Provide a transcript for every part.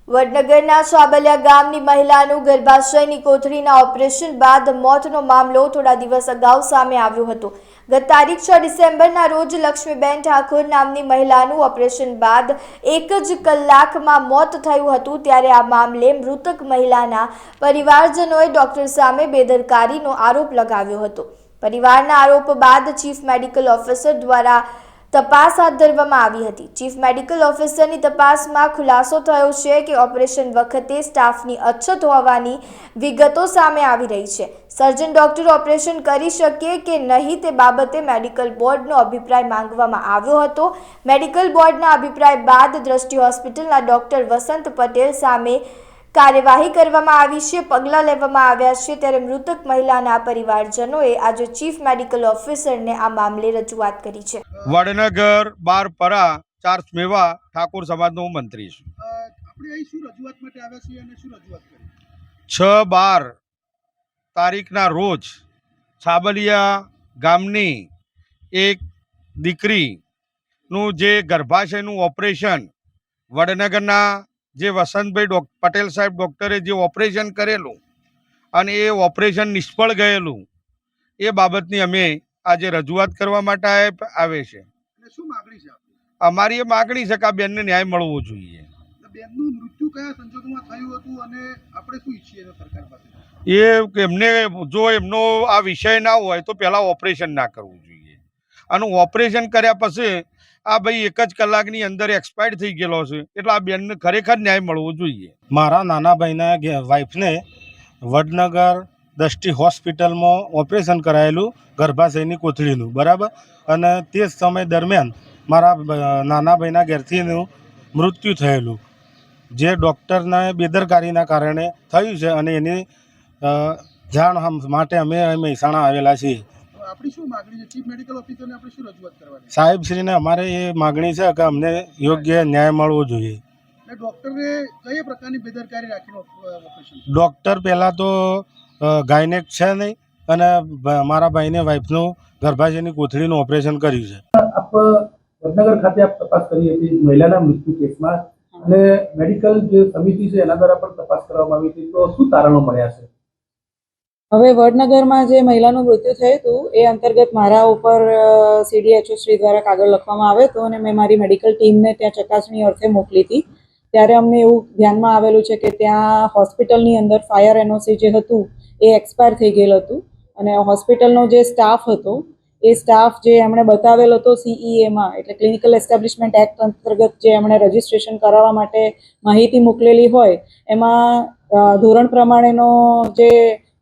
વડનગરના સાબલિયા ગામની મહિલાનું ગર્ભાશયની કોથળીના ઓપરેશન બાદ મોતનો મામલો થોડા દિવસ અગાઉ સામે આવ્યો હતો। ગત તારીખ 6 ડિસેમ્બરના રોજ લક્ષ્મીબેન ઠાકોર નામની મહિલાનું ઓપરેશન બાદ 1 જ કલાકમાં મોત થયું હતું। ત્યારે આ મામલે મૃતક મહિલાના પરિવારજનોએ ડોક્ટર સામે બેદરકારીનો આરોપ લગાવ્યો હતો। પરિવારના આરોપ બાદ ચીફ મેડિકલ ઓફિસર દ્વારા તપાસ હાથ ધરવામાં આવી હતી। ચીફ મેડિકલ ઓફિસરની તપાસમાં ખુલાસો થયો છે કે ઓપરેશન વખતે સ્ટાફની અછત હોવાની વિગતો સામે આવી રહી છે। સર્જન ડોક્ટર ઓપરેશન કરી શકે કે નહીં તે બાબતે મેડિકલ બોર્ડનો અભિપ્રાય માંગવામાં આવ્યો હતો। મેડિકલ બોર્ડના અભિપ્રાય બાદ દ્રષ્ટિ હોસ્પિટલના ડોક્ટર વસંત પટેલ સામે કાર્યવાહી કરવામાં આવી છે, પગલાં લેવામાં આવ્યા છે। ત્યારે મૃતક મહિલાના પરિવારજનોએ આજે ચીફ મેડિકલ ઓફિસરને આ મામલે રજૂઆત કરી છે। વડનગર 12 પરા 4 સ્મેવા ઠાકોર સમાજનો હું મંત્રી છું। આપણે અહીં શું રજૂઆત માટે આવ્યા છીએ અને શું રજૂઆત કરી? 6/12 તારીખના રોજ સાબલિયા ગામની એક દીકરીનું જે ગર્ભાશયનું ઓપરેશન વડનગરના જે વસંતભાઈ પટેલ સાહેબ ડૉક્ટરે જે ઓપરેશન કરેલું અને એ ઓપરેશન નિષ્ફળ ગયેલું એ બાબતની અમે આજે રજૂઆત કરવા માટે આવે છે। અને શું માગણી છે આપની? અમારી એ માગણી છે કે આ બેનને ન્યાય મળવો જોઈએ। બેનનું મૃત્યુ કયા સંજોગોમાં થયું હતું અને આપણે શું ઈચ્છીએ છીએ સરકાર પાસે? એ એમને જો એમનો આ વિષય ના હોય તો પહેલાં ઓપરેશન ના કરવું જોઈએ અને ઓપરેશન કર્યા પછી આ ભાઈ 1 જ કલાકની અંદર એક્સપાયર્ડ થઈ ગયેલો છે, એટલે આ બેનને ખરેખર ન્યાય મળવો જોઈએ। મારા નાના ભાઈના વાઈફને વડનગર દ્રષ્ટિ હોસ્પિટલમાં ઓપરેશન કરાયેલું ગર્ભાશયની કોથળીનું, બરાબર, અને તે સમય દરમિયાન મારા નાના ભાઈના ઘેરથીનું મૃત્યુ થયેલું, જે ડૉક્ટરના બેદરકારીના કારણે થયું છે અને એની જાણ માટે અમે મહેસાણા આવેલા છીએ। આપણી શું માગણી છે? ચીફ મેડિકલ ઓફિસરને આપણે શું રજૂઆત કરવાની? સાહેબશ્રીને અમારે એ માગણી છે કે અમને યોગ્ય ન્યાય મળવો જોઈએ। ડૉક્ટરે કઈ પ્રકારની બેદરકારી રાખીને ઓપરેશન? ડૉક્ટર પહેલાં તો ગાયનેક છે નહીં અને મારા ભાઈને વાઈફનું ગર્ભાશયની કોથળીનું ઓપરેશન કર્યું છે। આપ વડનગર ખાતે આપ તપાસ કરી હતી મહિલાના મૃત્યુ કેસમાં અને મેડિકલ જે સમિતિ છે એના દ્વારા પણ તપાસ કરવામાં આવી હતી, તો શું તારણો મળ્યા છે? હવે વડનગરમાં જે મહિલાનું મૃત્યુ થયું હતું એ અંતર્ગત મારા ઉપર CDHO શ્રી દ્વારા કાગળ લખવામાં આવ્યો હતો અને મેં મારી મેડિકલ ટીમને ત્યાં ચકાસણી અર્થે મોકલી હતી। ત્યારે અમને એવું ધ્યાનમાં આવેલું છે કે ત્યાં હોસ્પિટલની અંદર ફાયર NOC જે હતું એ એક્સપાયર થઈ ગયેલું હતું અને હોસ્પિટલનો જે સ્ટાફ હતો એ સ્ટાફ જે એમણે બતાવેલો હતો CEAમાં એટલે ક્લિનિકલ એસ્ટાબ્લિશમેન્ટ એક્ટ અંતર્ગત જે એમણે રજિસ્ટ્રેશન કરાવવા માટે માહિતી મોકલેલી હોય એમાં ધોરણ પ્રમાણેનો જે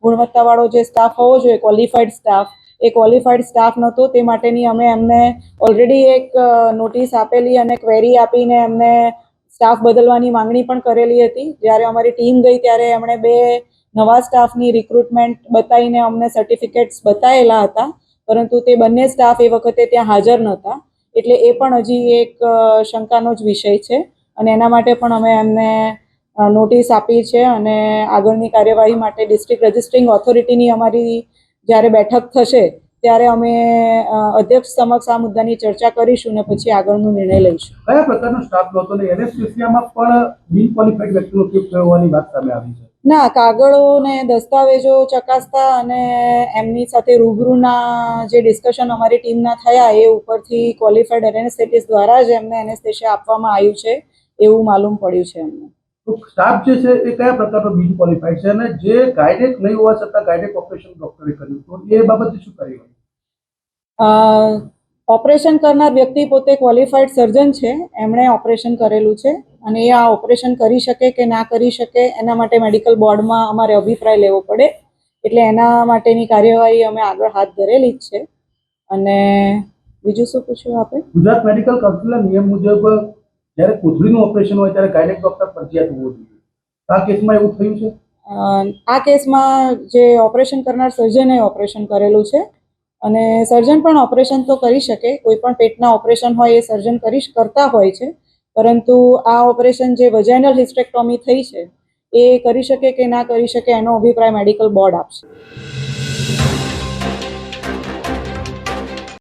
ગુણવત્તાવાળો જે સ્ટાફ હોવો જોઈએ, ક્વોલિફાઈડ સ્ટાફ, એ ક્વોલિફાઈડ સ્ટાફ નહોતો। તે માટેની અમે એમને ઓલરેડી એક નોટિસ આપેલી અને ક્વેરી આપીને એમને સ્ટાફ બદલવાની માંગણી પણ કરેલી હતી। જ્યારે અમારી ટીમ ગઈ ત્યારે એમણે 2 નવા સ્ટાફની રિક્રુટમેન્ટ બતાવીને અમને સર્ટિફિકેટ્સ બતાવેલા હતા, પરંતુ તે બંને સ્ટાફ એ વખતે ત્યાં હાજર નહોતા, એટલે એ પણ હજી એક શંકાનો જ વિષય છે અને એના માટે પણ અમે એમને નોટિસ આપી છે અને આગળની કાર્યવાહી માટે ડિસ્ટ્રિક્ટ રજિસ્ટ્રિંગ ઓથોરિટીની અમારી જ્યારે બેઠક થશે ત્યારે અમે અધ્યક્ષ સમક્ષ આ મુદ્દાની ચર્ચા કરીશું અને પછી આગળનો નિર્ણય લઈશું। કયા પ્રકારનો સ્ટાફ હતો અને એનેસ્થેસિયામાં પણ બિન ક્વોલિફાઈડ વ્યક્તિનો ઉપયોગ થયો હોવાની વાત સામે આવી છે? ના, કાગળો ને દસ્તાવેજો ચકાસતા અને એમની સાથે રૂબરૂના જે ડિસ્કશન અમારી ટીમના થયા એ ઉપરથી ક્વોલિફાઈડ એનેસ્થેટિસ્ટ દ્વારા જ એમને એનેસ્થેસિયા આપવામાં આવ્યું છે એવું માલુમ પડ્યું છે અમને। સ્ટાફ જે છે એ કયા પ્રકારનો બિન ક્વોલિફાઈડ છે અને જે ગાયનેક નહીં હોવા છતાં ગાયનેક ઓપરેશન ડોક્ટરે કર્યું, તો એ બાબતે શું કર્યું? ઓપરેશન કરનાર વ્યક્તિ પોતે ક્વોલિફાઈડ સર્જન છે, એમણે ઓપરેશન કરેલું છે અને એ આ ઓપરેશન કરી શકે કે ના કરી શકે એના માટે મેડિકલ બોર્ડમાં અમારે અભિપ્રાય લેવો પડે, એટલે એના માટેની કાર્યવાહી અમે આગળ હાથ ધરેલી જ છે। અને બીજું શું પૂછ્યું આપણે? ગુજરાત મેડિકલ કાઉન્સિલના નિયમ મુજબ જ્યારે કોથળીનું ઓપરેશન હોય ત્યારે ગાયનેક ડોક્ટર ફરજિયાત હોવો જોઈએ, આ કેસમાં એવું થયું છે? આ કેસમાં જે ઓપરેશન કરનાર સર્જને ઓપરેશન કરેલું છે અને સર્જન પણ ઓપરેશન તો કરી શકે, કોઈ પણ પેટના ઓપરેશન હોય એ સર્જન કરતા હોય છે, પરંતુ આ ઓપરેશન જે વજાઇનલ હિસ્ટેક્ટોમી થઈ છે એ કરી શકે કે ના કરી શકે એનો અભિપ્રાય મેડિકલ બોર્ડ આપશે।